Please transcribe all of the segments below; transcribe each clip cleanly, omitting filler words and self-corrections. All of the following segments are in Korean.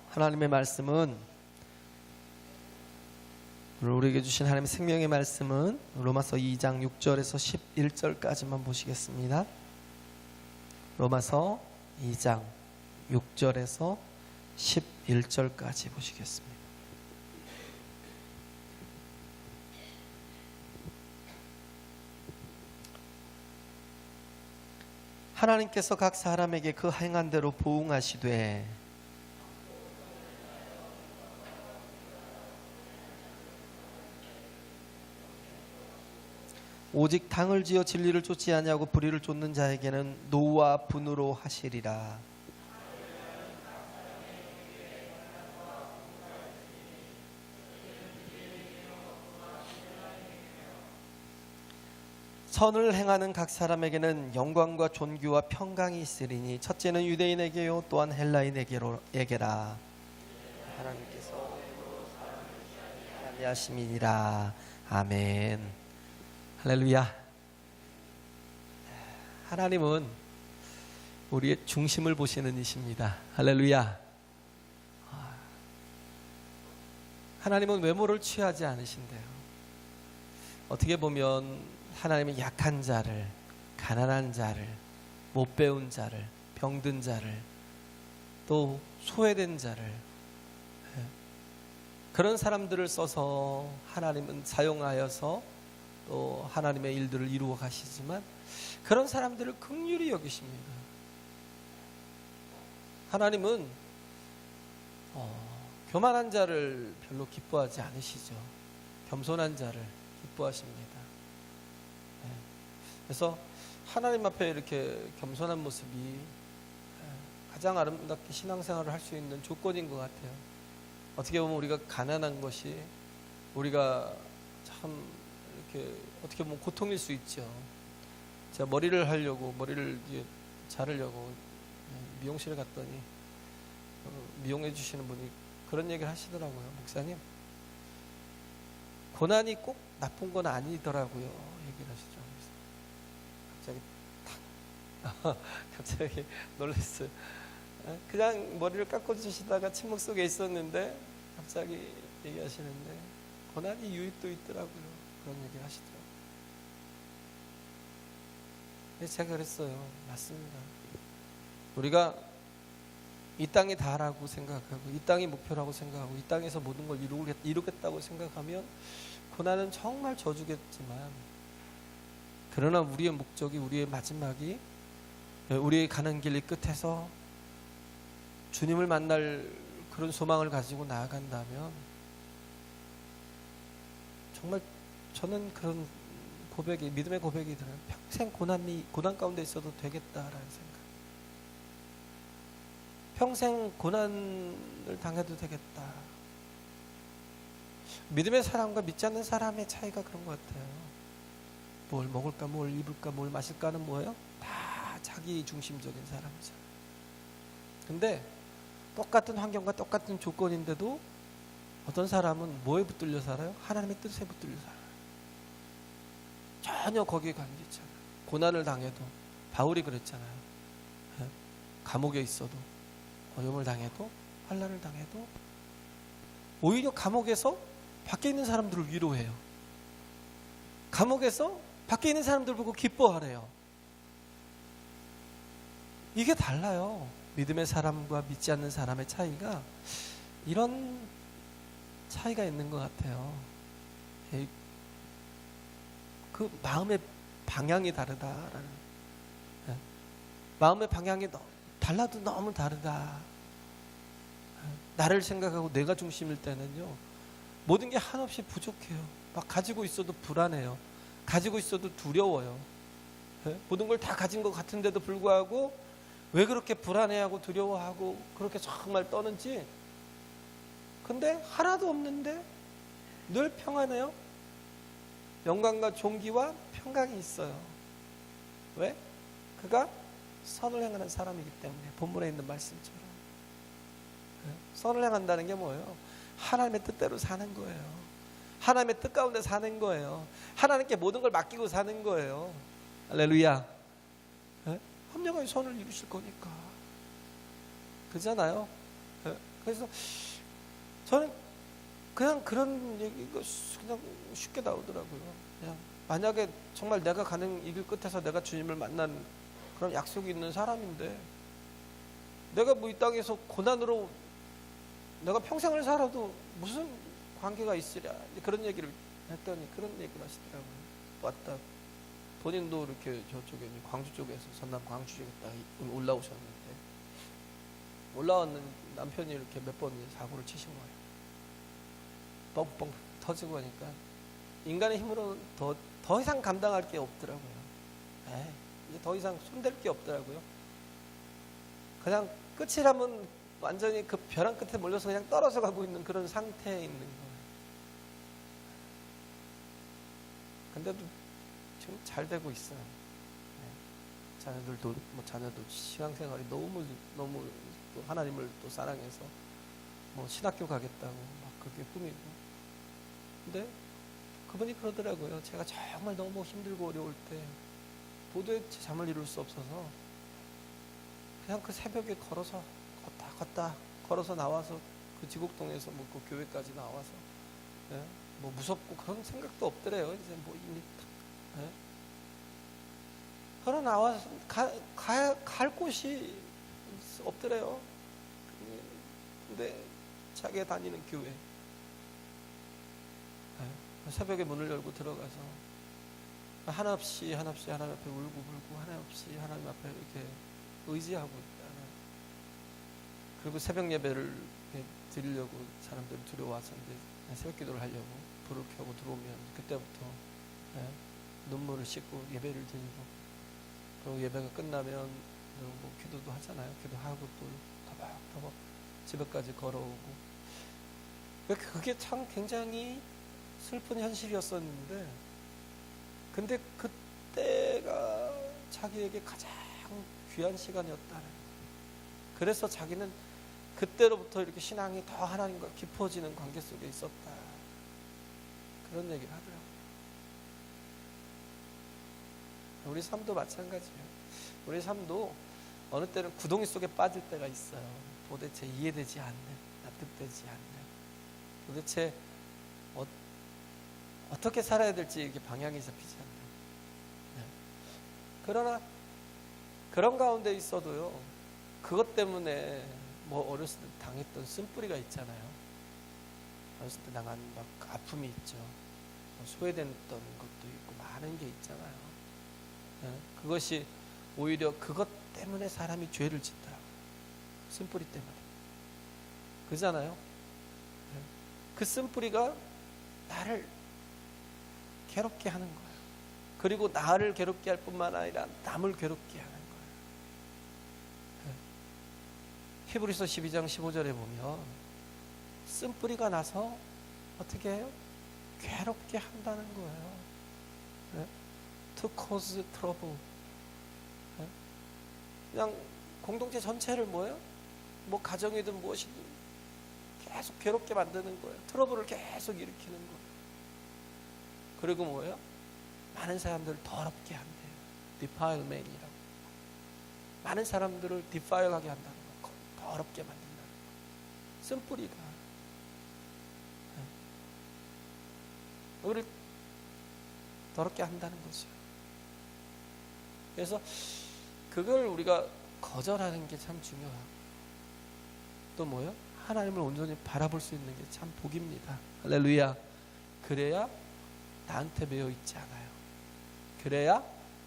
하나님의 말씀은, 오늘 우리에게 주신 하나님의 생명의 말씀은 로마서 2장 6절에서 11절까지만 보시겠습니다. 로마서 2장 6절에서 11절까지 보시겠습니다. 하나님께서 각 사람에게 그 행한 대로 보응하시되 오직 당을 지어 진리를 쫓지 아니하고 불의를 쫓는 자에게는 노와 분으로 하시리라. 선을 행하는 각 사람에게는 영광과 존귀와 평강이 있으리니 첫째는 유대인에게요 또한 헬라인에게라. 하나님께서 하심이니라. 아멘. 할렐루야. 하나님은 우리의 중심을 보시는 이십니다. 할렐루야. 하나님은 외모를 취하지 않으신대요. 어떻게 보면 하나님은 약한 자를, 가난한 자를, 못 배운 자를, 병든 자를, 또 소외된 자를, 그런 사람들을 써서 하나님은 사용하여서 또 하나님의 일들을 이루어 가시지만 그런 사람들을 긍휼히 여기십니다. 하나님은 교만한 자를 별로 기뻐하지 않으시죠. 겸손한 자를 기뻐하십니다. 그래서 하나님 앞에 이렇게 겸손한 모습이 가장 아름답게 신앙생활을 할 수 있는 조건인 것 같아요. 어떻게 보면 우리가 가난한 것이 우리가 참 이렇게 어떻게 보면 고통일 수 있죠. 제가 머리를 자르려고 미용실에 갔더니 미용해 주시는 분이 그런 얘기를 하시더라고요. 목사님, 고난이 꼭 나쁜 건 아니더라고요. 얘기를 하시죠. 그래서 갑자기 놀랐어요. 그냥 머리를 깎아주시다가 침묵 속에 있었는데 갑자기 얘기하시는데 고난이 유익도 있더라고요. 그런 얘기를 하시더라고요. 제가 그랬어요. 맞습니다. 우리가 이 땅이 다라고 생각하고 이 땅이 목표라고 생각하고 이 땅에서 모든 걸 이루겠다고 생각하면 고난은 정말 저주겠지만, 그러나 우리의 목적이, 우리의 마지막이 우리의 가는 길 끝에서 주님을 만날 그런 소망을 가지고 나아간다면 정말 저는 그런 고백이, 믿음의 고백이 들어요. 평생 고난 가운데 있어도 되겠다라는 생각. 평생 고난을 당해도 되겠다. 믿음의 사람과 믿지 않는 사람의 차이가 그런 것 같아요. 뭘 먹을까, 뭘 입을까, 뭘 마실까는 뭐예요? 다 자기 중심적인 사람이죠. 근데 똑같은 환경과 똑같은 조건인데도 어떤 사람은 뭐에 붙들려 살아요? 하나님의 뜻에 붙들려 살아요. 전혀 거기에 관계 있잖아요. 고난을 당해도, 바울이 그랬잖아요. 감옥에 있어도, 어려움을 당해도, 환난을 당해도 오히려 감옥에서 밖에 있는 사람들을 위로해요. 감옥에서 밖에 있는 사람들 보고 기뻐하래요. 이게 달라요. 믿음의 사람과 믿지 않는 사람의 차이가 이런 차이가 있는 것 같아요. 그 마음의 방향이 다르다라는, 마음의 방향이 달라도 너무 다르다. 나를 생각하고 내가 중심일 때는요, 모든 게 한없이 부족해요. 막 가지고 있어도 불안해요. 가지고 있어도 두려워요. 모든 걸 다 가진 것 같은데도 불구하고 왜 그렇게 불안해하고 두려워하고 그렇게 정말 떠는지. 근데 하나도 없는데 늘 평안해요. 영광과 존귀와 평강이 있어요. 왜? 그가 선을 행하는 사람이기 때문에 본문에 있는 말씀처럼 선을 행한다는 게 뭐예요? 하나님의 뜻대로 사는 거예요. 하나님의 뜻 가운데 사는 거예요. 하나님께 모든 걸 맡기고 사는 거예요. 할렐루야. 합력하여 선을 이루실 거니까. 그잖아요. 그래서 저는 그냥 그런 얘기가 그냥 쉽게 나오더라고요. 그냥 만약에 정말 내가 가는 이 길 끝에서 내가 주님을 만난 그런 약속이 있는 사람인데 내가 뭐 이 땅에서 고난으로 내가 평생을 살아도 무슨 관계가 있으랴 그런 얘기를 했더니 그런 얘기를 하시더라고요. 왔다 본인도 이렇게 저쪽에 광주 쪽에서 전남 광주 쪽에 딱 올라오셨는데 올라왔는 남편이 이렇게 몇 번 사고를 치신 거예요. 뻥뻥 터지고 하니까 인간의 힘으로는 더 이상 감당할 게 없더라고요. 이제 더 이상 손댈 게 없더라고요. 그냥 끝이라면 완전히 그 벼랑 끝에 몰려서 그냥 떨어져 가고 있는 그런 상태에 있는 거예요. 근데도 지금 잘 되고 있어요. 자녀들도 뭐 자녀도 신앙생활이 너무 또 하나님을 또 사랑해서 뭐 신학교 가겠다고 막 그게 꿈이고. 근데 그분이 그러더라고요. 제가 정말 너무 힘들고 어려울 때 도저히 잠을 이룰 수 없어서 그냥 그 새벽에 걸어서 걷다 걸어서 나와서 그 지곡동에서 뭐 그 교회까지 나와서 뭐 무섭고 그런 생각도 없더래요. 이제 뭐 이미 걸어 나와서 갈 곳이 없더래요. 근데 자기가 다니는 교회 새벽에 문을 열고 들어가서 한없이 하나님 앞에 울고 한없이 하나님 앞에 이렇게 의지하고 있다. 그리고 새벽 예배를 드리려고 사람들이 들어와서 이제 새벽 기도를 하려고 불을 켜고 들어오면 그때부터 눈물을 씻고 예배를 드리고 그리고 예배가 끝나면 뭐 기도도 하잖아요. 기도하고 또 터벅터벅 집에까지 걸어오고 그게 참 굉장히 슬픈 현실이었었는데 근데 그때가 자기에게 가장 귀한 시간이었다는 그래서 자기는 그때로부터 이렇게 신앙이 더 하나님과 깊어지는 관계 속에 있었다 그런 얘기를 하더라고요. 우리 삶도 마찬가지예요. 우리 삶도 어느 때는 구덩이 속에 빠질 때가 있어요. 도대체 이해되지 않는, 납득되지 않는 도대체 어떻게 살아야 될지 이렇게 방향이 잡히지 않는 그러나 그런 가운데 있어도요 그것 때문에 뭐 어렸을 때 당했던 쓴뿌리가 있잖아요. 어렸을 때 당한 막 아픔이 있죠. 소외됐던 것도 있고 많은 게 있잖아요. 그것이 오히려 그것 때문에 사람이 죄를 짓더라고요. 쓴뿌리 때문에. 그잖아요. 그 쓴뿌리가 나를 괴롭게 하는 거예요. 그리고 나를 괴롭게 할 뿐만 아니라 남을 괴롭게 하는 거예요. 히브리서 12장 15절에 보면 쓴뿌리가 나서 어떻게 해요? 괴롭게 한다는 거예요. To cause trouble. 그냥 공동체 전체를 뭐예요? 뭐 가정이든 무엇이든 계속 괴롭게 만드는 거예요. 트러블을 계속 일으키는 거예요. 그리고 뭐예요? 많은 사람들을 더럽게 한대요. defilement이라고. 많은 사람들을 defile하게 한다는 거. 더럽게 만든다는 거. 쓴뿌리가 우리를 더럽게 한다는 거죠. 그래서 그걸 우리가 거절하는 게 참 중요하고 또 뭐요? 하나님을 온전히 바라볼 수 있는 게 참 복입니다. 할렐루야. 그래야 나한테 매여 있지 않아요. 그래야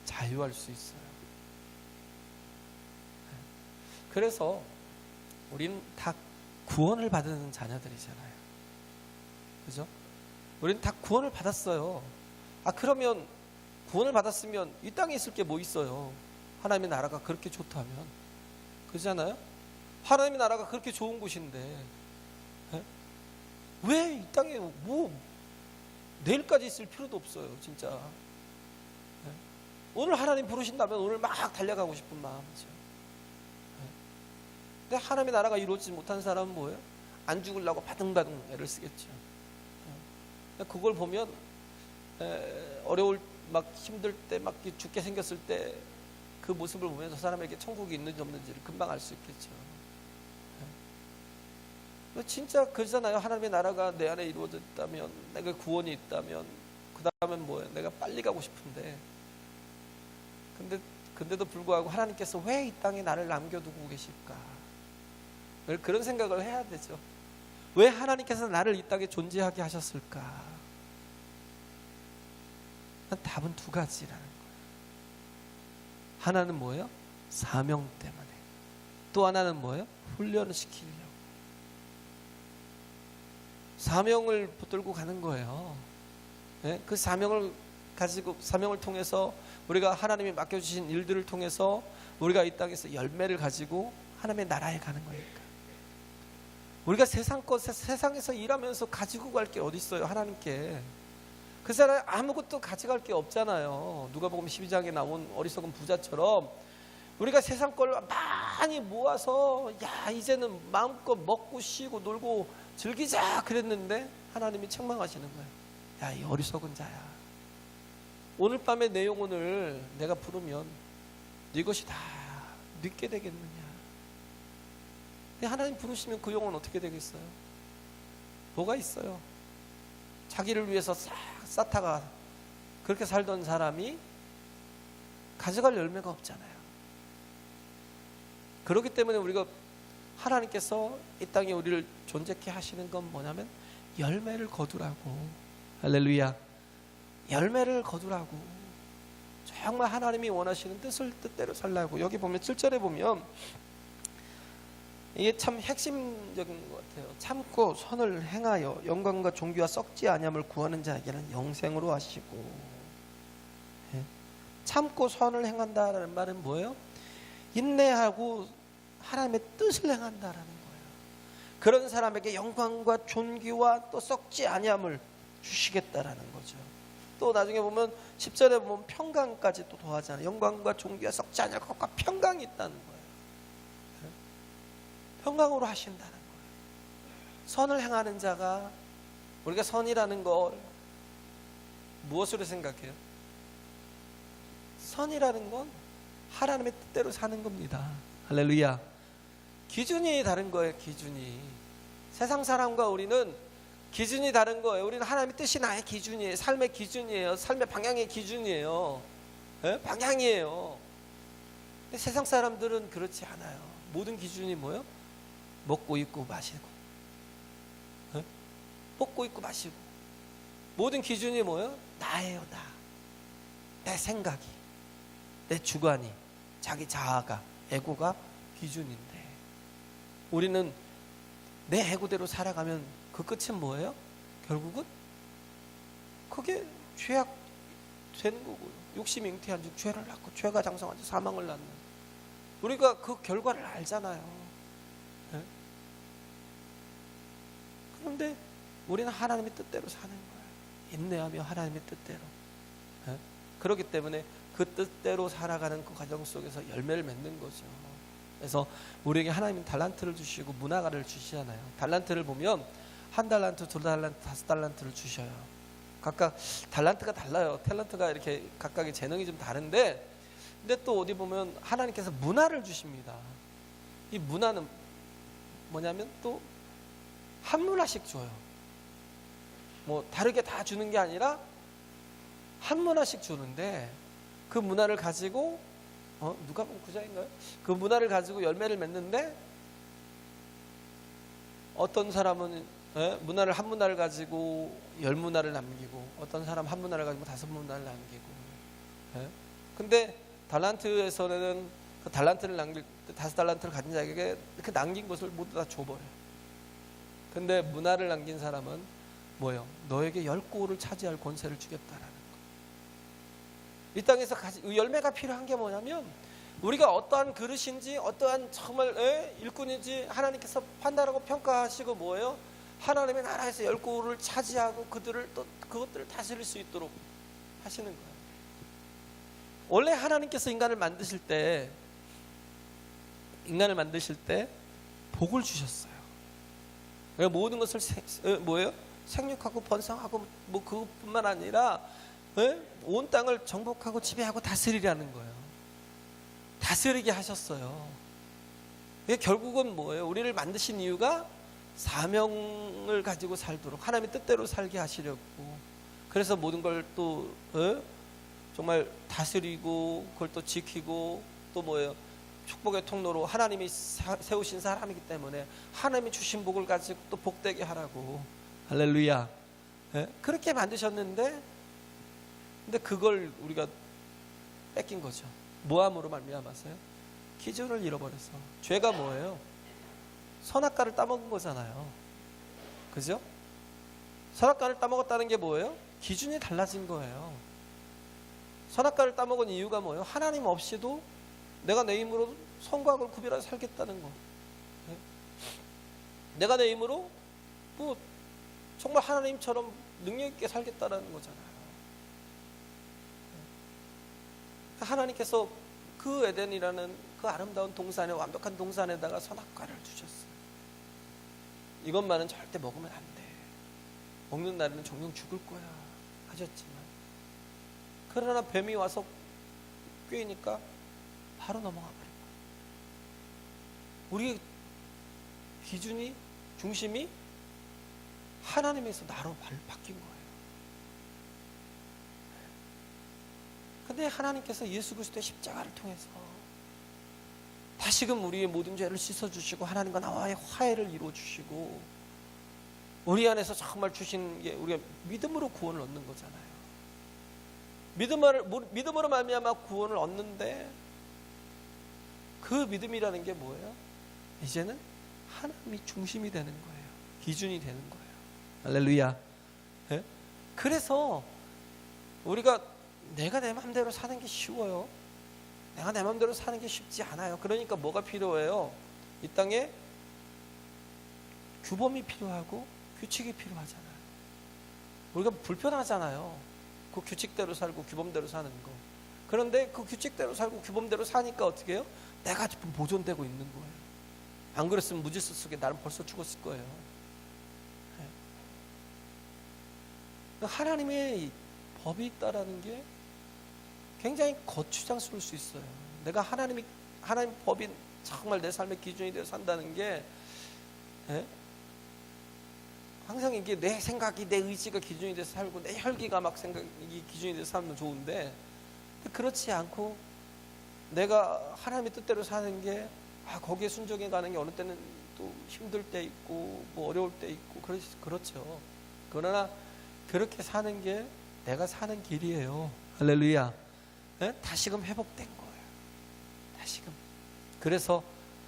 자유할 수 있어요. 그래서 우리는 다 구원을 받은 자녀들이잖아요. 그죠? 우리는 다 구원을 받았어요. 그러면 구원을 받았으면 이 땅에 있을 게 뭐 있어요? 하나님의 나라가 그렇게 좋다면. 그렇잖아요? 하나님의 나라가 그렇게 좋은 곳인데 왜 이 땅에 뭐 내일까지 있을 필요도 없어요. 진짜. 오늘 하나님 부르신다면 오늘 막 달려가고 싶은 마음이죠. 근데 하나님의 나라가 이루어지지 못한 사람은 뭐예요? 안 죽으려고 바등바등 애를 쓰겠죠. 그걸 보면 어려울 막 힘들 때 막 죽게 생겼을 때 그 모습을 보면서 사람에게 천국이 있는지 없는지를 금방 알 수 있겠죠. 진짜 그러잖아요. 하나님의 나라가 내 안에 이루어졌다면, 내가 구원이 있다면, 그 다음엔 뭐예요? 내가 빨리 가고 싶은데, 근데도 불구하고 하나님께서 왜 이 땅에 나를 남겨두고 계실까? 그런 생각을 해야 되죠. 왜 하나님께서 나를 이 땅에 존재하게 하셨을까? 답은 두 가지라는 거예요. 하나는 뭐예요? 사명 때문에. 또 하나는 뭐예요? 훈련을 시키려고. 사명을 붙들고 가는 거예요. 네? 그 사명을 가지고, 사명을 통해서 우리가 하나님이 맡겨주신 일들을 통해서 우리가 이 땅에서 열매를 가지고 하나님의 나라에 가는 거니까. 우리가 세상에서 일하면서 가지고 갈 게 어디 있어요? 하나님께. 그 사람이 아무것도 가져갈 게 없잖아요. 누가복음 12장에 나온 어리석은 부자처럼 우리가 세상 걸 많이 모아서 야 이제는 마음껏 먹고 쉬고 놀고 즐기자 그랬는데 하나님이 책망하시는 거예요. 야 이 어리석은 자야, 오늘 밤의 내 영혼을 내가 부르면 네 것이 다 늦게 되겠느냐. 근데 하나님 부르시면 그 영혼 어떻게 되겠어요? 뭐가 있어요? 자기를 위해서 싹 쌓다가 그렇게 살던 사람이 가져갈 열매가 없잖아요. 그렇기 때문에 우리가 하나님께서 이 땅에 우리를 존재케 하시는 건 뭐냐면 열매를 거두라고. 할렐루야. 열매를 거두라고. 정말 하나님이 원하시는 뜻대로 살라고. 여기 보면 7절에 보면 이게 참 핵심적인 것 같아요. 참고 선을 행하여 영광과 존귀와 썩지 아니함을 구하는 자에게는 영생으로 하시고. 참고 선을 행한다라는 말은 뭐예요? 인내하고 하나님의 뜻을 행한다라는 거예요. 그런 사람에게 영광과 존귀와 또 썩지 아니함을 주시겠다라는 거죠. 또 나중에 보면 10절에 보면 평강까지 또 더하잖아요. 영광과 존귀와 썩지 아니할 것과 평강이 있다는 거예요. 평강으로 하신다는 거예요. 선을 행하는 자가, 우리가 선이라는 걸 무엇으로 생각해요? 선이라는 건 하나님의 뜻대로 사는 겁니다. 할렐루야. 기준이 다른 거예요. 기준이. 세상 사람과 우리는 기준이 다른 거예요. 우리는 하나님의 뜻이 나의 기준이에요. 삶의 기준이에요. 삶의 방향의 기준이에요. 네? 방향이에요. 근데 세상 사람들은 그렇지 않아요. 모든 기준이 뭐예요? 먹고 입고 마시고. 네? 먹고 입고 마시고. 모든 기준이 뭐예요? 나예요. 나. 내 생각이, 내 주관이, 자기 자아가, 에고가 기준인데 우리는 내 에고대로 살아가면 그 끝은 뭐예요? 결국은 그게 죄악 되는 거고요. 욕심이 잉태한 즉 죄를 낳고 죄가 장성한 즉 사망을 낳는. 우리가 그 결과를 알잖아요. 네? 그런데 우리는 하나님의 뜻대로 사는 거예요. 인내하며 하나님의 뜻대로. 네? 그렇기 때문에 그 뜻대로 살아가는 그 과정 속에서 열매를 맺는 거죠. 그래서 우리에게 하나님은 달란트를 주시고 문화가를 주시잖아요. 달란트를 보면 1달란트, 2달란트, 5달란트를 주셔요. 각각 달란트가 달라요. 탤런트가 이렇게 각각의 재능이 좀 다른데, 근데 또 어디 보면 하나님께서 문화를 주십니다. 이 문화는 뭐냐면 또 한 문화씩 줘요. 뭐 다르게 다 주는 게 아니라 한 문화씩 주는데 그 문화를 가지고 누가 보면 구자인가요? 그 문화를 가지고 열매를 맺는데 어떤 사람은 한 문화를 가지고 10문화를 남기고 어떤 사람 한 문화를 가지고 5문화를 남기고. 근데 달란트에서는 그 달란트를 남길 때 5달란트를 가진 자에게 그 남긴 것을 모두 다 줘버려요. 근데 문화를 남긴 사람은 뭐예요? 너에게 10고를 차지할 권세를 주겠다라는 거예요. 이 땅에서 열매가 필요한 게 뭐냐면 우리가 어떠한 그릇인지 어떠한 정말 일꾼인지 하나님께서 판단하고 평가하시고 뭐예요? 하나님의 나라에서 10고를 차지하고 그것들을 다스릴 수 있도록 하시는 거예요. 원래 하나님께서 인간을 만드실 때 복을 주셨어요. 모든 것을 생육하고 번성하고 뭐 그것뿐만 아니라 온 땅을 정복하고 지배하고 다스리라는 거예요. 다스리게 하셨어요. 이게 결국은 뭐예요? 우리를 만드신 이유가 사명을 가지고 살도록 하나님의 뜻대로 살게 하시려고. 그래서 모든 걸 또 정말 다스리고 그걸 또 지키고 또 축복의 통로로 하나님이 세우신 사람이기 때문에 하나님이 주신 복을 가지고 또 복되게 하라고. 할렐루야. 그렇게 만드셨는데 근데 그걸 우리가 뺏긴 거죠. 모함으로 말미암아서요. 기준을 잃어버려서. 죄가 뭐예요? 선악과를 따먹은 거잖아요. 그죠? 선악과를 따먹었다는 게 뭐예요? 기준이 달라진 거예요. 선악과를 따먹은 이유가 뭐예요? 하나님 없이도 내가 내 힘으로 선과 악을 구별하여 살겠다는 거. 내가 내 힘으로 정말 하나님처럼 능력 있게 살겠다는 거잖아요. 하나님께서 그 에덴이라는 그 아름다운 동산에, 완벽한 동산에다가 선악과를 주셨어요. 이것만은 절대 먹으면 안 돼. 먹는 날에는 정령 죽을 거야 하셨지만, 그러나 뱀이 와서 꿰니까 바로 넘어가 버린 거예요. 우리의 기준이, 중심이 하나님에서 나로 바뀐 거예요. 근데 하나님께서 예수 그리스도의 십자가를 통해서 다시금 우리의 모든 죄를 씻어주시고 하나님과 나와의 화해를 이루어주시고 우리 안에서 정말 주신 게 우리가 믿음으로 구원을 얻는 거잖아요. 믿음으로 말미암아 구원을 얻는데 그 믿음이라는 게 뭐예요? 이제는 하나님이 중심이 되는 거예요. 기준이 되는 거예요. 할렐루야. 네? 그래서 우리가 내가 내 마음대로 사는 게 쉬워요. 내가 내 마음대로 사는 게 쉽지 않아요. 그러니까 뭐가 필요해요? 이 땅에 규범이 필요하고 규칙이 필요하잖아요. 우리가 불편하잖아요. 그 규칙대로 살고 규범대로 사는 거. 그런데 그 규칙대로 살고 규범대로 사니까 어떻게 해요? 내가 보존되고 있는 거예요. 안 그랬으면 무질서 속에 나는 벌써 죽었을 거예요. 하나님의 법이 있다라는 게 굉장히 거추장스러울 수 있어요. 내가 하나님 법이 정말 내 삶의 기준이 되어 산다는 게 항상 이게 내 생각이, 내 의지가 기준이 돼서 살고 내 혈기가 막 생각이 기준이 돼서 살면 좋은데, 그렇지 않고 내가 하나님의 뜻대로 사는 게 거기에 순종해 가는 게 어느 때는 또 힘들 때 있고 뭐 어려울 때 있고 그렇죠. 그러나 그렇게 사는 게 내가 사는 길이에요. 할렐루야. 다시금 회복된 거예요. 다시금. 그래서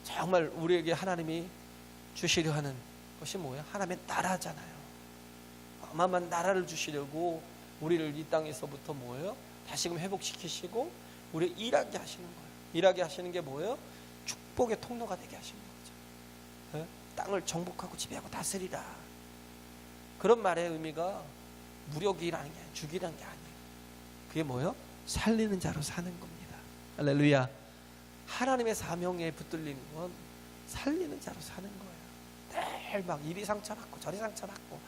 정말 우리에게 하나님이 주시려 하는 것이 뭐예요? 하나님의 나라잖아요. 어마어마한 나라를 주시려고 우리를 이 땅에서부터 뭐예요? 다시금 회복시키시고 우리 일하게 하시는 거예요. 일하게 하시는 게 뭐예요? 축복의 통로가 되게 하시는 거죠. 땅을 정복하고 지배하고 다스리라. 그런 말의 의미가 무력이라는 게 아니에요. 죽이라는 게 아니에요. 그게 뭐예요? 살리는 자로 사는 겁니다. 할렐루야. 하나님의 사명에 붙들리는 건 살리는 자로 사는 거예요. 늘 막 이리 상처받고 저리 상처받고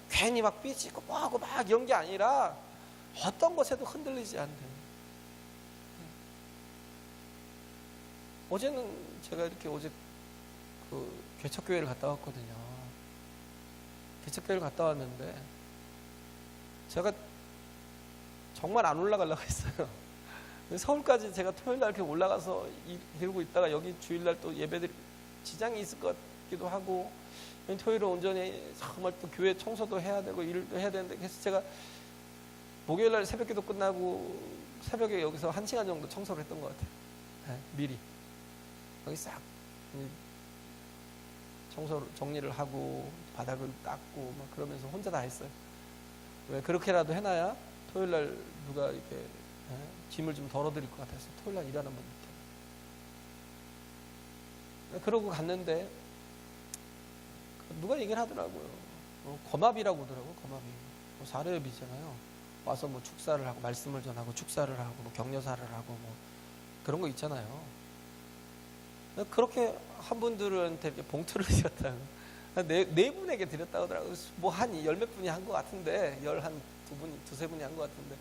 괜히 막 삐지고 뭐하고 막 이런 게 아니라 어떤 것에도 흔들리지 않는. 어제는 제가 이렇게 어제 그 개척교회를 갔다 왔거든요. 개척교회를 갔다 왔는데 제가 정말 안 올라가려고 했어요. 서울까지 제가 토요일날 이렇게 올라가서 이러고 있다가 여기 주일날 또 예배들 지장이 있을 것 같기도 하고, 토요일에 온전히 정말 또 교회 청소도 해야 되고 일도 해야 되는데, 그래서 제가 목요일날 새벽기도 끝나고 새벽에 여기서 1시간 정도 청소를 했던 것 같아요. 미리 여기 싹 청소를 정리를 하고 바닥을 닦고 막 그러면서 혼자 다 했어요. 왜 그렇게라도 해놔야 토요일날 누가 이렇게 짐을 좀 덜어드릴 것 같아서 토요일날 일하는 분들. 그러고 갔는데 누가 얘기를 하더라고요. 거마비라고 하더라고요. 거마비. 사례협이잖아요. 와서 뭐 축사를 하고 말씀을 전하고 축사를 하고 뭐 격려사를 하고 뭐 그런 거 있잖아요. 그렇게 한 분들한테 이렇게 봉투를 드렸다고 네 분에게 드렸다고 하더라고요. 뭐 한 열 몇 분이 한 것 같은데 두세 분이 한 것 같은데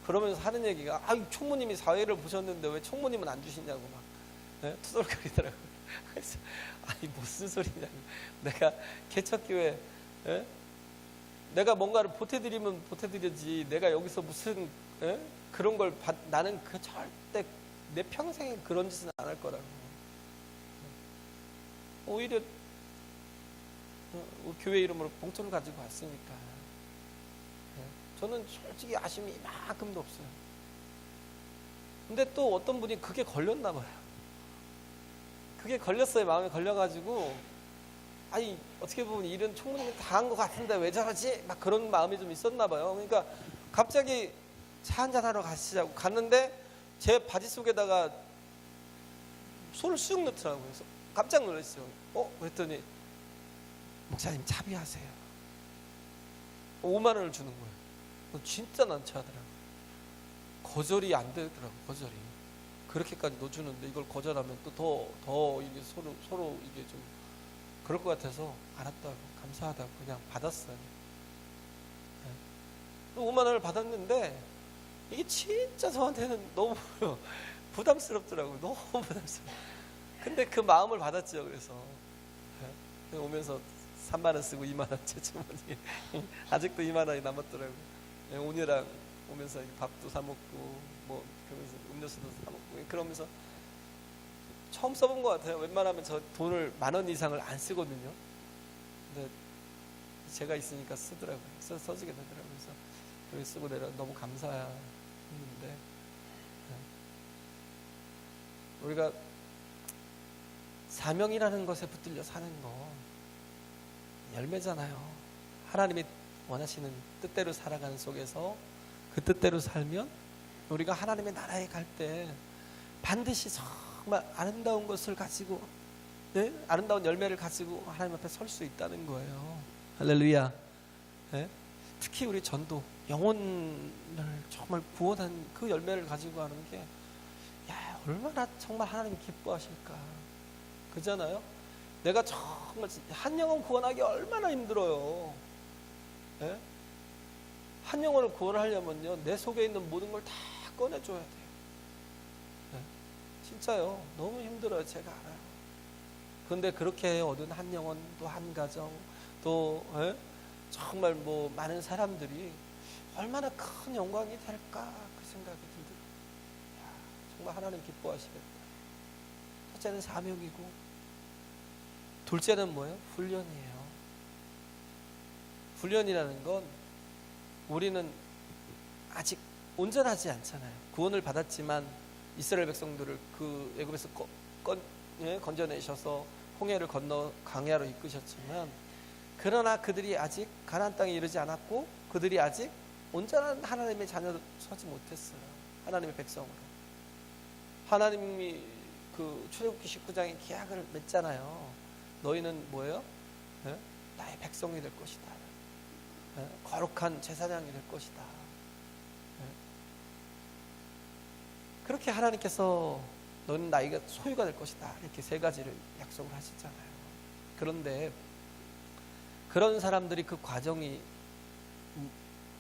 그러면서 하는 얘기가 총무님이 사회를 보셨는데 왜 총무님은 안 주시냐고 막 투덜거리더라고요. 그래서 무슨 소리냐고. 내가 개척교회 내가 뭔가를 보태드리면 보태드리지 내가 여기서 무슨 그런 걸 나는 절대 내 평생에 그런 짓은 안 할 거라고. 오히려 교회 이름으로 봉투를 가지고 왔으니까 저는 솔직히 아쉬움이 이만큼도 없어요. 근데 또 어떤 분이 그게 걸렸나 봐요. 그게 걸렸어요. 마음에 걸려가지고 어떻게 보면 일은 총무님이 다 한 것 같은데 왜 저러지? 막 그런 마음이 좀 있었나 봐요. 그러니까 갑자기 차 한잔 하러 가시자고 갔는데 제 바지 속에다가 손을 쑥 넣더라고요. 그래서 깜짝 놀랐어요. 그랬더니 목사님 차비하세요. 5만 원을 주는 거예요. 진짜 난처하더라고요. 거절이 안 되더라고요. 거절이. 그렇게까지 넣어주는데 이걸 거절하면 또 더 이게 서로 이게 좀 그럴 것 같아서 알았다고 감사하다고 그냥 받았어요. 5만 원을 받았는데 이게 진짜 저한테는 너무 부담스럽더라고요. 너무 부담스러워. 근데 그 마음을 받았죠. 그래서 오면서 3만 원 쓰고 2만 원 제 주머니에 아직도 2만 원이 남았더라고요. 오늘랑 오면서 밥도 사 먹고 뭐 그러면서 음료수도 사 먹고 그러면서 처음 써본 것 같아요. 웬만하면 저 돈을 10,000원 이상을 안 쓰거든요. 근데 제가 있으니까 쓰더라고요. 써주게 되더라고요. 그래서 여기 쓰고 내려 너무 감사했는데 우리가 사명이라는 것에 붙들려 사는 거 열매잖아요. 하나님이 원하시는 뜻대로 살아가는 속에서 그 뜻대로 살면 우리가 하나님의 나라에 갈 때 반드시 정말 아름다운 것을 가지고 아름다운 열매를 가지고 하나님 앞에 설 수 있다는 거예요. 할렐루야. 특히 우리 전도 영혼을 정말 구원한 그 열매를 가지고 하는 게 얼마나 정말 하나님이 기뻐하실까. 그잖아요. 내가 정말 한 영혼 구원하기 얼마나 힘들어요. 한 영혼을 구원하려면요 내 속에 있는 모든 걸 다 꺼내줘야 돼요. 진짜요. 너무 힘들어요. 제가 알아요. 그런데 그렇게 얻은 한 영혼 또 한 가정 또 정말 뭐 많은 사람들이 얼마나 큰 영광이 될까 그 생각이 들더라고요. 정말 하나님 기뻐하시겠다. 첫째는 사명이고 둘째는 뭐예요? 훈련이에요. 훈련이라는 건 우리는 아직 온전하지 않잖아요. 구원을 받았지만 이스라엘 백성들을 그 애굽에서 건져내셔서 홍해를 건너 광야로 이끄셨지만 그러나 그들이 아직 가나안 땅에 이르지 않았고 그들이 아직 온전한 하나님의 자녀로 서지 못했어요. 하나님의 백성으로. 하나님이 그 출애굽기 19장에 계약을 맺잖아요. 너희는 뭐예요? 나의 백성이 될 것이다. 거룩한 제사장이 될 것이다. 그렇게 하나님께서 너는 나이가 소유가 될 것이다. 이렇게 세 가지를 약속을 하시잖아요. 그런데 그런 사람들이 그 과정이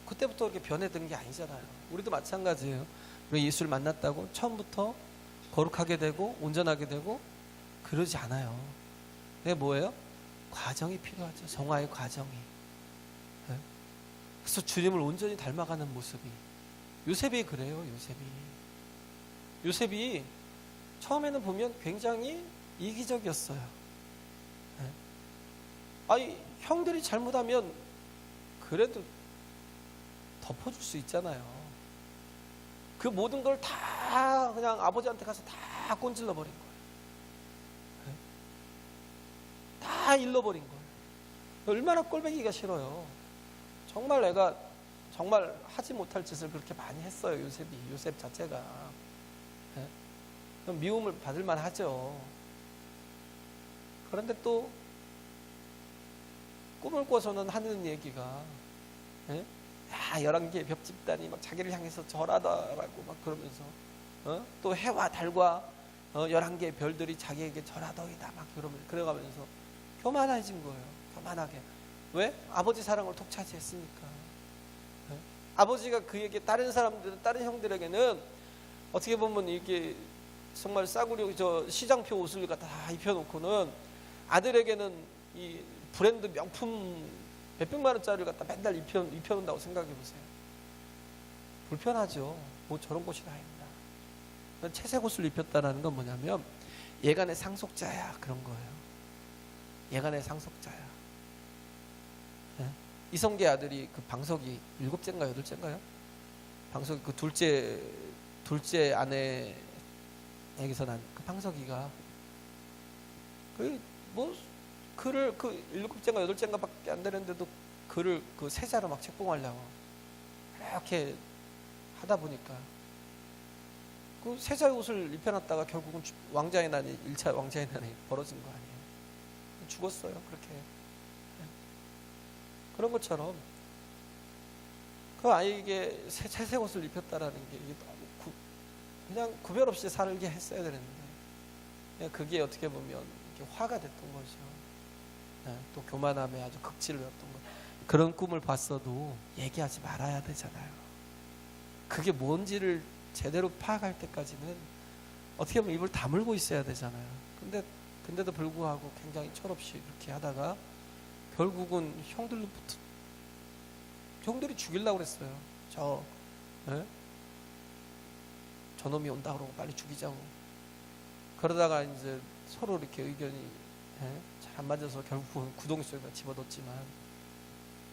그때부터 이렇게 변해든 게 아니잖아요. 우리도 마찬가지예요. 우리 예수를 만났다고 처음부터 거룩하게 되고 온전하게 되고 그러지 않아요. 그게 뭐예요? 과정이 필요하죠. 성화의 과정이. 그래서 주님을 온전히 닮아가는 모습이. 요셉이 그래요. 요셉이 처음에는 보면 굉장히 이기적이었어요. 형들이 잘못하면 그래도 덮어줄 수 있잖아요. 그 모든 걸 다 그냥 아버지한테 가서 다 꼰질러 버린 거예요. 다 일러버린 거예요. 얼마나 꼴보기가 싫어요. 정말 내가 정말 하지 못할 짓을 그렇게 많이 했어요. 요셉 자체가. 미움을 받을 만하죠. 그런데 또 꿈을 꿔서는 하는 얘기가 야, 11개의 벽 집단이 막 자기를 향해서 절하다라고 막 그러면서 또 해와 달과 11개의 별들이 자기에게 절하더이다 막 그래가면서 교만해진 거예요. 교만하게. 왜? 아버지 사랑을 독차지했으니까. 아버지가 그에게 다른 사람들, 다른 형들에게는 어떻게 보면 이게 정말 싸구려 시장표 옷을 갖다 다 입혀놓고는 아들에게는 이 브랜드 명품 몇백만 원짜리를 갖다 맨날 입혀놓는다고 생각해 보세요. 불편하죠. 뭐 저런 곳이 다 있나. 채색 옷을 입혔다라는 건 뭐냐면 예간의 상속자야 그런 거예요. 예간의 상속자야. 네? 이성계 아들이 그 방석이 7째인가 8째인가요? 방석이 그 둘째 아내에게서 난 그 방석이가 글을 7째인가 8째인가 밖에 안 되는데도 글을 그 세자로 막 책봉하려고 이렇게 하다 보니까 그 세자의 옷을 입혀놨다가 결국은 왕자의 난이 1차 왕자의 난이 벌어진 거 아니에요. 죽었어요. 그렇게. 그런 것처럼 그 아이에게 채색 옷을 입혔다라는 게 그냥 구별 없이 살게 했어야 되는데 그게 어떻게 보면 화가 됐던 거죠. 또 교만함에 아주 극치를 였던 거. 그런 꿈을 봤어도 얘기하지 말아야 되잖아요. 그게 뭔지를 제대로 파악할 때까지는 어떻게 보면 입을 다물고 있어야 되잖아요. 근데도 불구하고 굉장히 철없이 이렇게 하다가 결국은 형들이 죽이려고 그랬어요. 저놈이 온다 그러고 빨리 죽이자고. 그러다가 이제 서로 이렇게 의견이 잘 안 맞아서 결국은 구덩이 속에다 집어넣었지만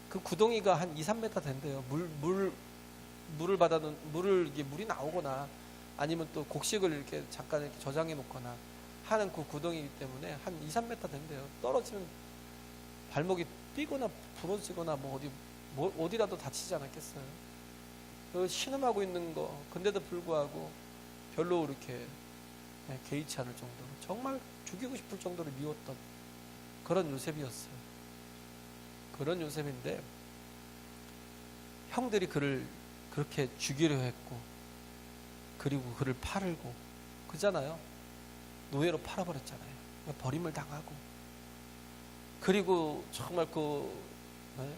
그 구덩이가 한 2-3m 된대요. 물이 나오거나 아니면 또 곡식을 이렇게 잠깐 이렇게 저장해 놓거나 하는 그 구덩이이기 때문에 한 2-3m 된대요. 떨어지면 발목이 삐거나 부러지거나 어디라도 다치지 않았겠어요. 그 신음하고 있는 거 근데도 불구하고 별로 이렇게 개의치 않을 정도로 정말 죽이고 싶을 정도로 미웠던 그런 요셉이었어요. 그런 요셉인데 형들이 그를 그렇게 죽이려 했고 그리고 그를 팔고 그잖아요. 노예로 팔아버렸잖아요. 버림을 당하고 그리고 정말 그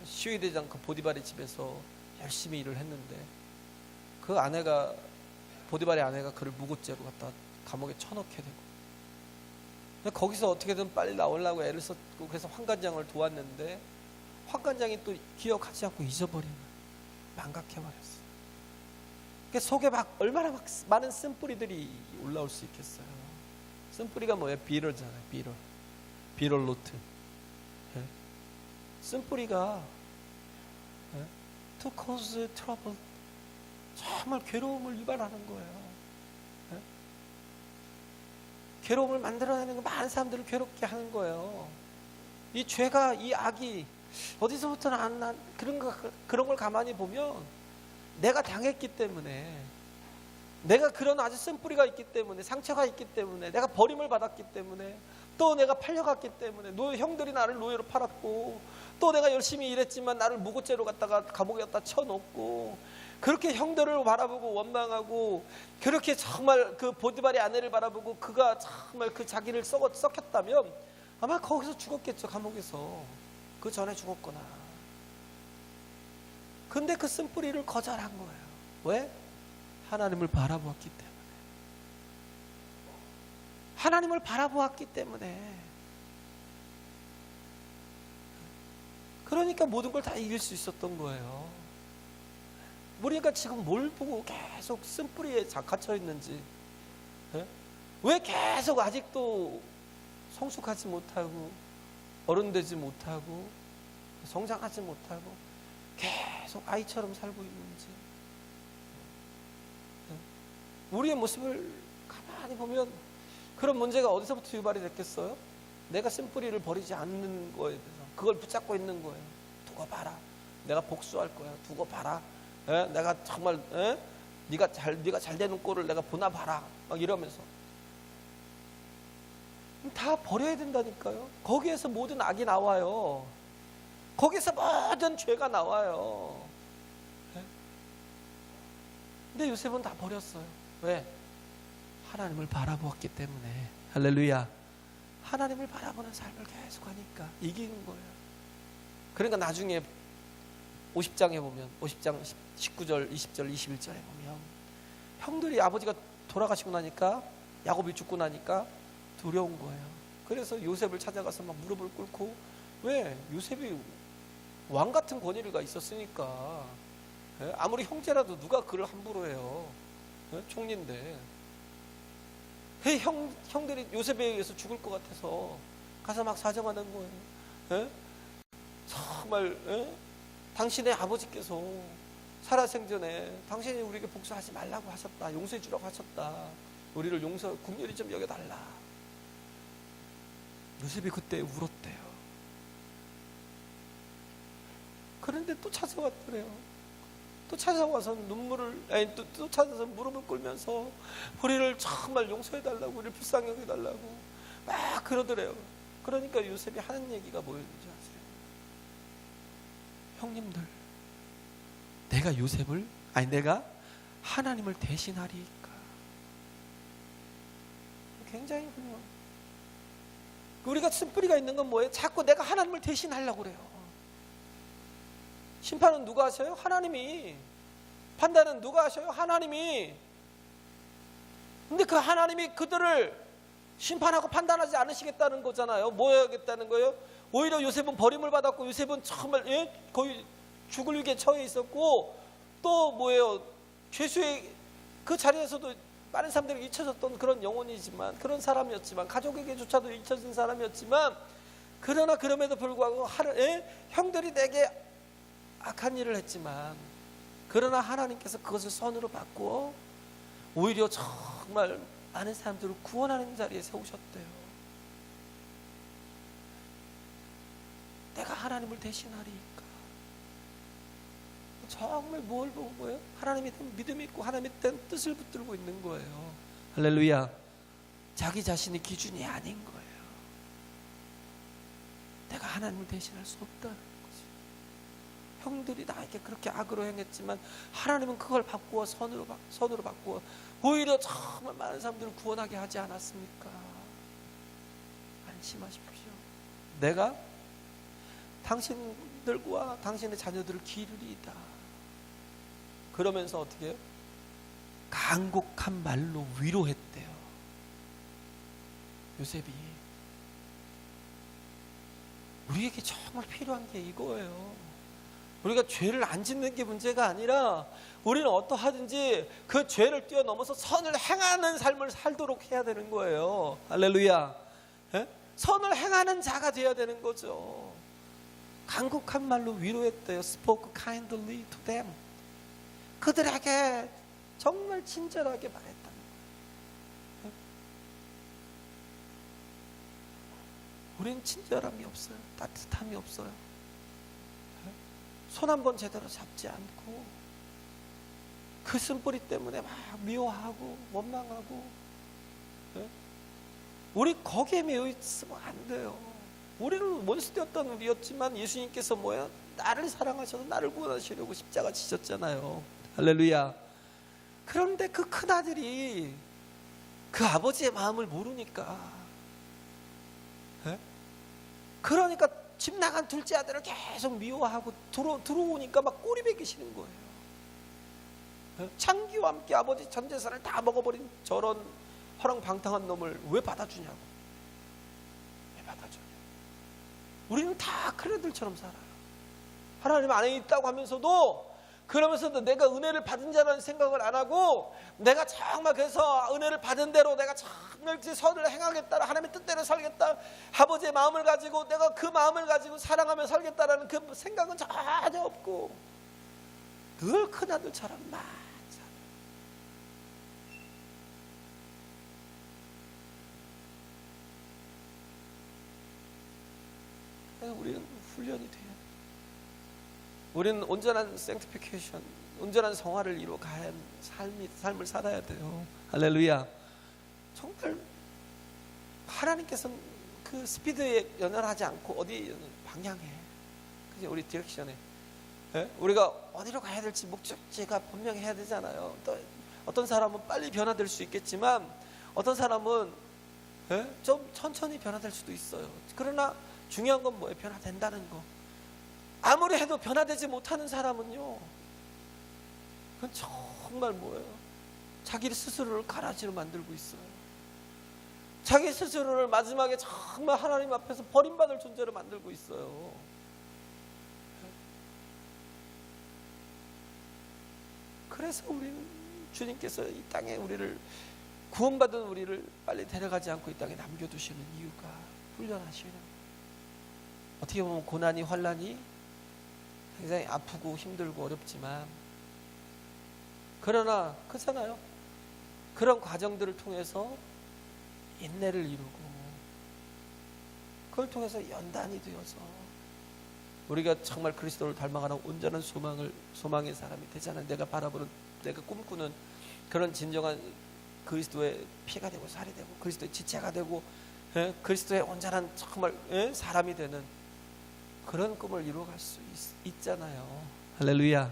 시위대장 그 보디발의 집에서 열심히 일을 했는데 그 보디발의 아내가 그를 무고죄로 갖다 감옥에 쳐넣게 되고 거기서 어떻게든 빨리 나오려고 애를 썼고 그래서 환관장을 도왔는데 환관장이 또 기억하지 않고 잊어버리는 망각해버렸어요. 그 속에 얼마나 많은 쓴뿌리들이 올라올 수 있겠어요. 쓴뿌리가 뭐예요? 비럴잖아요. 비럴 노트. 쓴뿌리가 to cause trouble, 정말 괴로움을 유발하는 거예요. 괴로움을 만들어내는 거, 많은 사람들을 괴롭게 하는 거예요. 이 죄가, 이 악이 어디서부터 그런 걸 가만히 보면 내가 당했기 때문에, 내가 그런 아주 쓴뿌리가 있기 때문에, 상처가 있기 때문에, 내가 버림을 받았기 때문에, 또 내가 팔려갔기 때문에, 형들이 나를 노예로 팔았고, 또 내가 열심히 일했지만 나를 무고죄로 갖다가 감옥에 갖다 쳐놓고, 그렇게 형들을 바라보고 원망하고, 그렇게 정말 그 보디발의 아내를 바라보고 그가 정말 그 자기를 썩혔다면 아마 거기서 죽었겠죠. 감옥에서. 그 전에 죽었거나. 근데 그 쓴뿌리를 거절한 거예요. 왜? 하나님을 바라보았기 때문에. 하나님을 바라보았기 때문에. 그러니까 모든 걸 다 이길 수 있었던 거예요. 우리가 지금 뭘 보고 계속 쓴뿌리에 갇혀 있는지, 왜 계속 아직도 성숙하지 못하고 어른 되지 못하고 성장하지 못하고 계속 아이처럼 살고 있는지, 우리의 모습을 가만히 보면 그런 문제가 어디서부터 유발이 됐겠어요? 내가 쓴뿌리를 버리지 않는 거에 대해서 그걸 붙잡고 있는 거예요. 두고 봐라. 내가 복수할 거야. 두고 봐라. 내가 정말 네가 잘 되는 꼴을 내가 보나 봐라. 막 이러면서 다 버려야 된다니까요. 거기에서 모든 악이 나와요. 거기서 모든 죄가 나와요. 근데 요셉은 다 버렸어요. 왜? 하나님을 바라보았기 때문에. 할렐루야. 하나님을 바라보는 삶을 계속 하니까 이기는 거예요. 그러니까 나중에 50장에 보면 50장 19절, 20절, 21절에 보면 형들이 아버지가 돌아가시고 나니까 야곱이 죽고 나니까 두려운 거예요. 그래서 요셉을 찾아가서 막 무릎을 꿇고, 왜? 요셉이 왕 같은 권위가 있었으니까. 아무리 형제라도 누가 그를 함부로 해요. 총리인데. 형들이 요셉에 의해서 죽을 것 같아서 가서 막 사정하는 거예요. 정말 당신의 아버지께서 살아생전에 당신이 우리에게 복수하지 말라고 하셨다, 용서해 주라고 하셨다, 우리를 긍휼히 좀 여겨달라. 요셉이 그때 울었대요. 그런데 또 찾아왔더래요. 또 찾아와서 또 찾아서 무릎을 꿇면서 우리를 정말 용서해달라고, 우리를 불쌍히 여겨달라고 막 그러더래요. 그러니까 요셉이 하는 얘기가 뭐였는지 아세요? 형님들, 내가 하나님을 대신하리까. 굉장히 훌륭해요. 우리가 쓴뿌리가 있는 건 뭐예요? 자꾸 내가 하나님을 대신하려고 그래요. 심판은 누가 하셔요? 하나님이. 판단은 누가 하셔요? 하나님이. 근데 그 하나님이 그들을 심판하고 판단하지 않으시겠다는 거잖아요. 뭐 해야겠다는 거예요? 오히려 요셉은 버림을 받았고, 요셉은 정말 거의 죽을 위기에 처해 있었고, 또 뭐예요? 죄수의 그 자리에서도 많은 사람들이 잊혀졌던 그런 영혼이지만, 그런 사람이었지만, 가족에게조차도 잊혀진 사람이었지만, 그러나 그럼에도 불구하고 형들이 내게 악한 일을 했지만, 그러나 하나님께서 그것을 선으로 바꾸어 오히려 정말 많은 사람들을 구원하는 자리에 세우셨대요. 내가 하나님을 대신하리까. 정말 뭘 보고 거예요? 하나님에 대한 믿음이 있고 하나님에 대한 뜻을 붙들고 있는 거예요. 할렐루야. 자기 자신이 기준이 아닌 거예요. 내가 하나님을 대신할 수 없다는 거지. 형들이 나에게 그렇게 악으로 행했지만 하나님은 그걸 바꾸어 선으로 바꾸어 오히려 정말 많은 사람들을 구원하게 하지 않았습니까? 안심하십시오. 내가 당신들과 당신의 자녀들을 기르리이다. 그러면서 어떻게 해요? 간곡한 말로 위로했대요. 요셉이. 우리에게 정말 필요한 게 이거예요. 우리가 죄를 안 짓는 게 문제가 아니라 우리는 어떠하든지 그 죄를 뛰어넘어서 선을 행하는 삶을 살도록 해야 되는 거예요. 할렐루야. 선을 행하는 자가 되어야 되는 거죠. 간곡한 말로 위로했대요. Spoke kindly to them. 그들에게 정말 친절하게 말했다는 거예요. 우린 친절함이 없어요. 따뜻함이 없어요. 손 한 번 제대로 잡지 않고 그 쓴뿌리 때문에 막 미워하고 원망하고, 우리 거기에 매여 있으면 안 돼요. 우리는 원수되었던 우리였지만 예수님께서 뭐야? 나를 사랑하셔서 나를 구원하시려고 십자가 지셨잖아요. 할렐루야. 그런데 그 큰아들이 그 아버지의 마음을 모르니까, 그러니까 집 나간 둘째 아들을 계속 미워하고 들어오니까 막 꼬리 베기시는 거예요. 창기와 함께 아버지 전 재산을 다 먹어버린 저런 허랑방탕한 놈을 왜 받아주냐고. 왜 받아주냐고. 우리는 다 큰 애들처럼 살아요. 하나님 안에 있다고 하면서도, 그러면서도 내가 은혜를 받은 자라는 생각을 안 하고, 내가 정말 그래서 은혜를 받은 대로 내가 정말 선을 행하겠다, 하나님의 뜻대로 살겠다, 아버지의 마음을 가지고 내가 그 마음을 가지고 사랑하며 살겠다라는 그 생각은 전혀 없고 늘 큰아들처럼 막 살아요. 그래서 우리는 훈련이 돼요. 우리는 온전한 sanctification, 온전한 성화를 이루어가야 하는 삶을 살아야 돼요. 할렐루야. 정말 하나님께서는 그 스피드에 연연하지 않고 어디 방향에, 그지? 우리 디렉션에 예? 우리가 어디로 가야 될지 목적지가 분명해야 되잖아요. 또 어떤 사람은 빨리 변화될 수 있겠지만 어떤 사람은 좀 천천히 변화될 수도 있어요. 그러나 중요한 건 뭐예요? 변화된다는 거. 아무리 해도 변화되지 못하는 사람은요, 그건 정말 뭐예요? 자기 스스로를 가라지로 만들고 있어요. 자기 스스로를 마지막에 정말 하나님 앞에서 버림받을 존재로 만들고 있어요. 그래서 우리는 주님께서 이 땅에 우리를, 구원받은 우리를 빨리 데려가지 않고 이 땅에 남겨두시는 이유가 훈련하시는, 어떻게 보면 고난이, 환난이 굉장히 아프고 힘들고 어렵지만, 그러나 그렇잖아요. 그런 과정들을 통해서 인내를 이루고, 그걸 통해서 연단이 되어서 우리가 정말 그리스도를 닮아가는 온전한 소망의 사람이 되잖아요. 내가 바라보는, 내가 꿈꾸는 그런 진정한 그리스도의 피가 되고 살이 되고 그리스도의 지체가 되고 그리스도의 온전한 정말 사람이 되는 그런 꿈을 이루어갈 수 있잖아요. 할렐루야.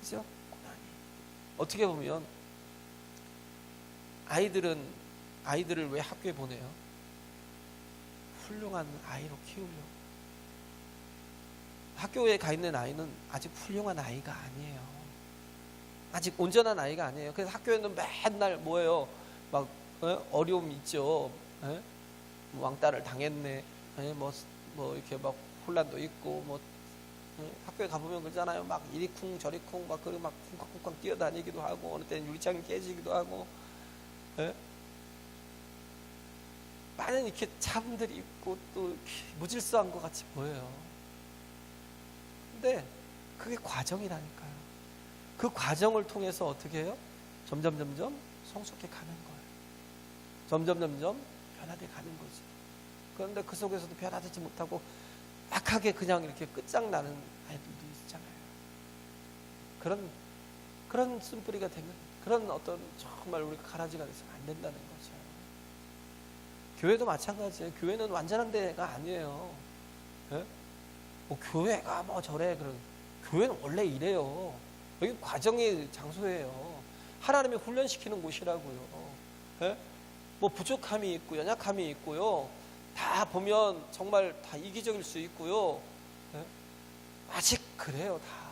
그죠? 고난이. 어떻게 보면 아이들을 왜 학교에 보내요? 훌륭한 아이로 키우려고. 학교에 가 있는 아이는 아직 훌륭한 아이가 아니에요. 아직 온전한 아이가 아니에요. 그래서 학교에는 맨날 뭐예요? 막 어려움 있죠. 왕따를 당했네. 뭐 이렇게 막 혼란도 있고, 뭐 학교에 가보면 그러잖아요. 막 이리 쿵 저리 쿵 막 그리고 막 쿵쾅쿵쾅 뛰어다니기도 하고, 어느 때는 유리창이 깨지기도 하고, 많은 이렇게 참들이 있고 또 이렇게 무질서한 것 같이 보여요. 근데 그게 과정이라니까요. 그 과정을 통해서 어떻게 해요? 점점 성숙해 가는 거예요. 점점 변화돼 가는 거지. 그런데 그 속에서도 변화되지 못하고 약하게 그냥 이렇게 끝장나는 아이들도 있잖아요. 그런 쓴뿌리가 되면, 그런 어떤 정말 우리가 가라지가 돼서는 안 된다는 거죠. 교회도 마찬가지예요. 교회는 완전한 데가 아니에요. 뭐 교회가 뭐 저래, 그런, 교회는 원래 이래요. 여기 과정의 장소예요. 하나님이 훈련시키는 곳이라고요. 뭐 부족함이 있고 연약함이 있고요. 다 보면 정말 다 이기적일 수 있고요. 아직 그래요, 다.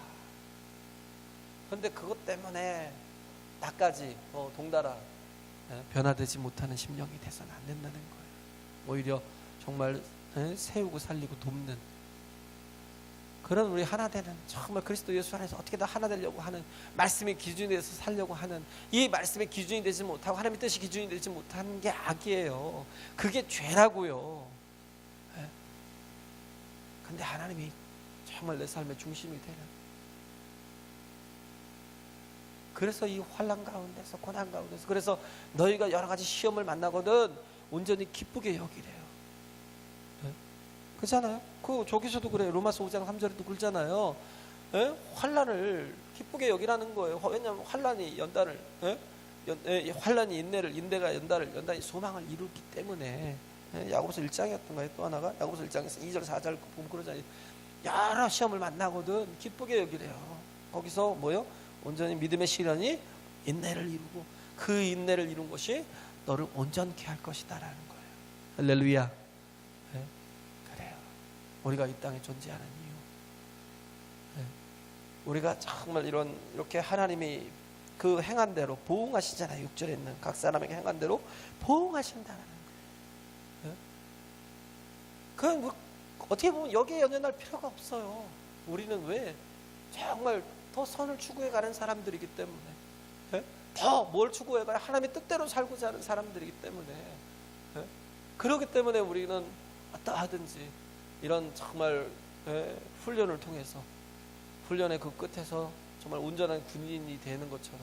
그런데 그것 때문에 나까지 동달아 변화되지 못하는 심령이 돼서는 안 된다는 거예요. 오히려 정말 세우고 살리고 돕는 그런 우리 하나 되는, 정말 그리스도 예수 안에서 어떻게든 하나 되려고 하는, 말씀의 기준이 돼서 살려고 하는, 이 말씀의 기준이 되지 못하고 하나님의 뜻이 기준이 되지 못하는 게 악이에요. 그게 죄라고요. 근데 하나님이 정말 내 삶의 중심이 되는, 그래서 이 환난 가운데서, 고난 가운데서, 그래서 너희가 여러 가지 시험을 만나거든 온전히 기쁘게 여기래요. 그렇잖아요. 저기서도 그래요. 로마서 5장 3절에도 그러잖아요. 환난을 기쁘게 여기라는 거예요. 왜냐하면 환난이 연단을, 환난이 인내를, 인내가 연단을, 연단이 소망을 이루기 때문에. 야고보서 1장이었던가요? 또 하나가 야고보서 1장에서 2절 4절 보면 그러잖아요. 여러 시험을 만나거든 기쁘게 여기래요. 거기서 뭐요? 온전히 믿음의 시련이 인내를 이루고, 그 인내를 이룬 것이 너를 온전케 할 것이다라는 거예요. 할렐루야. 그래요. 우리가 이 땅에 존재하는 이유, 우리가 정말 이렇게 하나님이 그 행한 대로 보응하시잖아요. 6절에 있는 각 사람에게 행한 대로 보응하신다라는 거예요. 그건 뭐 어떻게 보면 여기에 연연할 필요가 없어요. 우리는 왜 정말 더 선을 추구해 가는 사람들이기 때문에, 더 뭘 추구해 가는, 하나님의 뜻대로 살고자 하는 사람들이기 때문에, 그렇기 때문에 우리는 어떠하든지 이런 정말 훈련을 통해서, 훈련의 그 끝에서 정말 온전한 군인이 되는 것처럼,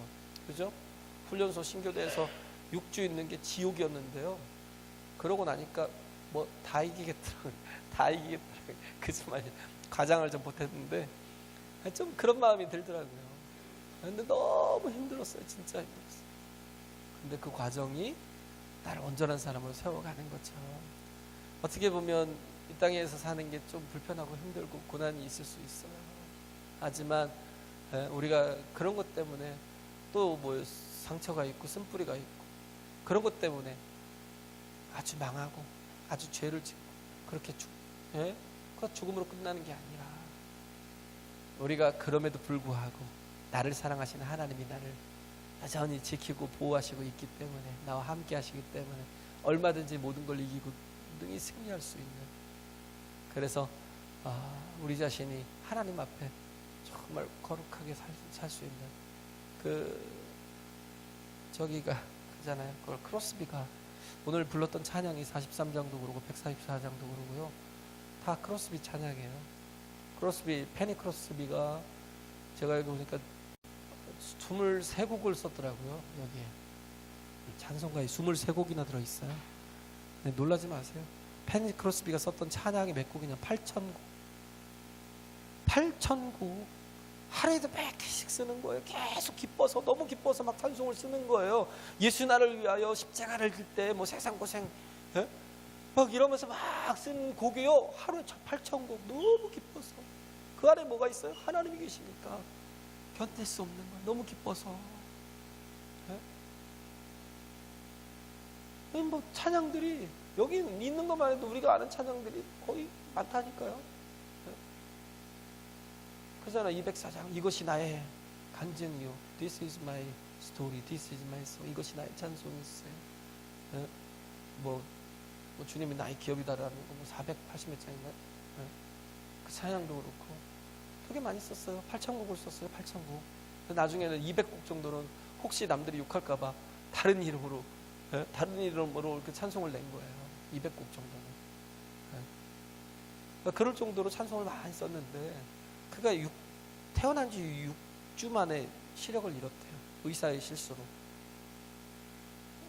그죠? 훈련소 신교대에서 6주 있는 게 지옥이었는데요. 그러고 나니까 뭐 다 이기겠더라고요. 다 이기겠더라고요. 그지만 과장을 좀 못했는데 좀 그런 마음이 들더라고요. 근데 너무 힘들었어요. 진짜 힘들었어요. 근데 그 과정이 나를 온전한 사람으로 세워가는 것처럼, 어떻게 보면 이 땅에서 사는 게 좀 불편하고 힘들고 고난이 있을 수 있어요. 하지만 우리가 그런 것 때문에 또 뭐 상처가 있고 쓴뿌리가 있고 그런 것 때문에 아주 망하고 아주 죄를 짓고 그렇게 그 죽음으로 끝나는 게 아니라 우리가 그럼에도 불구하고 나를 사랑하시는 하나님이 나를 여전히 지키고 보호하시고 있기 때문에 나와 함께 하시기 때문에 얼마든지 모든 걸 이기고 능히 승리할 수 있는, 그래서 우리 자신이 하나님 앞에 정말 거룩하게 살 수 있는 저기가 그잖아요. 그걸 크로스비가 오늘 불렀던 찬양이 43장도 그러고 144장도 그러고요. 다 크로스비 찬양이에요. 크로스비, 페니 크로스비가 제가 여기 보니까 23곡을 썼더라고요. 여기에 찬송가에 23곡이나 들어있어요. 근데 놀라지 마세요. 페니 크로스비가 썼던 찬양이 몇 곡이냐? 8,000곡. 8,000곡. 하루에도 몇 개씩 쓰는 거예요. 계속 기뻐서, 너무 기뻐서 막 찬송을 쓰는 거예요. 예수 나를 위하여 십자가를 질 때 뭐 세상 고생 막 이러면서 막 쓴 곡이요. 하루에 8,000곡. 너무 기뻐서. 그 안에 뭐가 있어요? 하나님이 계시니까 견딜 수 없는 거예요. 너무 기뻐서. 뭐 찬양들이 여기 있는 것만 해도 우리가 아는 찬양들이 거의 많다니까요. 그잖아. 204장 이것이 나의 간증이요. This is my story. This is my song. 이것이 나의 찬송이었어요. 뭐 주님이 나의 기업이다라는 거 뭐 480몇 장인가요? 그 찬양도 그렇고 되게 많이 썼어요. 8,000곡을 썼어요. 8,000곡. 나중에는 200곡 정도는 혹시 남들이 욕할까봐 다른 이름으로 이렇게 찬송을 낸 거예요. 200곡 정도는. 그럴 정도로 찬송을 많이 썼는데 그가 태어난 지 6주 만에 시력을 잃었대요. 의사의 실수로.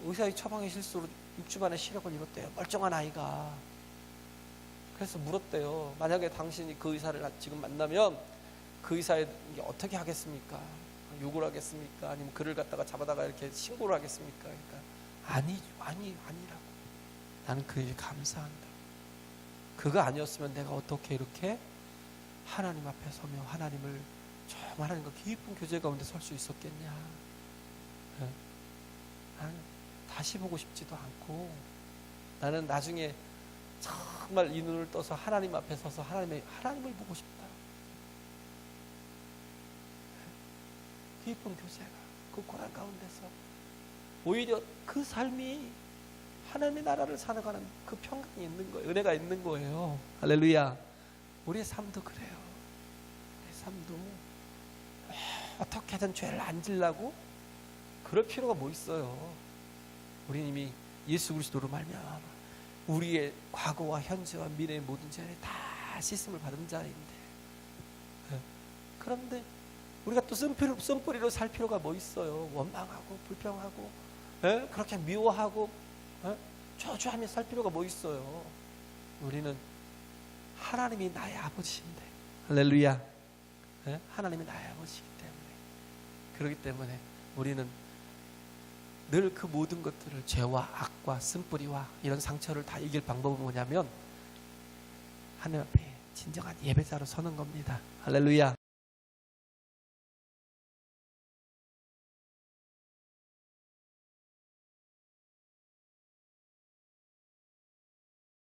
의사의 처방의 실수로 6주 만에 시력을 잃었대요. 멀쩡한 아이가. 그래서 물었대요. 만약에 당신이 그 의사를 지금 만나면 그 의사에게 어떻게 하겠습니까? 욕을 하겠습니까? 아니면 그를 갖다가 잡아다가 이렇게 신고를 하겠습니까? 그러니까 아니라고. 나는 그에게 감사한다. 그가 아니었으면 내가 어떻게 이렇게 하나님 앞에 서며 하나님을 정말 하나님과 깊은 교제 가운데 설 수 있었겠냐. 나는 다시 보고 싶지도 않고 나는 나중에 정말 이 눈을 떠서 하나님 앞에 서서 하나님을 보고 싶다. 깊은 교제가 그 고난 가운데서 오히려 그 삶이 하나님의 나라를 살아가는 그 평강이 있는 거예요. 은혜가 있는 거예요. 할렐루야. 우리의 삶도 그래요. 우리의 삶도 어떻게든 죄를 안 지려고 그럴 필요가 뭐 있어요. 우리는 이미 예수 그리스도로 말미암아 우리의 과거와 현재와 미래의 모든 죄를 다 씻음을 받은 자인데 그런데 우리가 또 쓴뿌리로 살 필요가 뭐 있어요. 원망하고 불평하고 그렇게 미워하고 저주하며 살 필요가 뭐 있어요. 우리는 하나님이 나의 아버지인데 할렐루야. 하나님이 나의 아버지이기 때문에 그렇기 때문에 우리는 늘 그 모든 것들을 죄와 악과 쓴뿌리와 이런 상처를 다 이길 방법은 뭐냐면 하나님 앞에 진정한 예배자로 서는 겁니다. 할렐루야.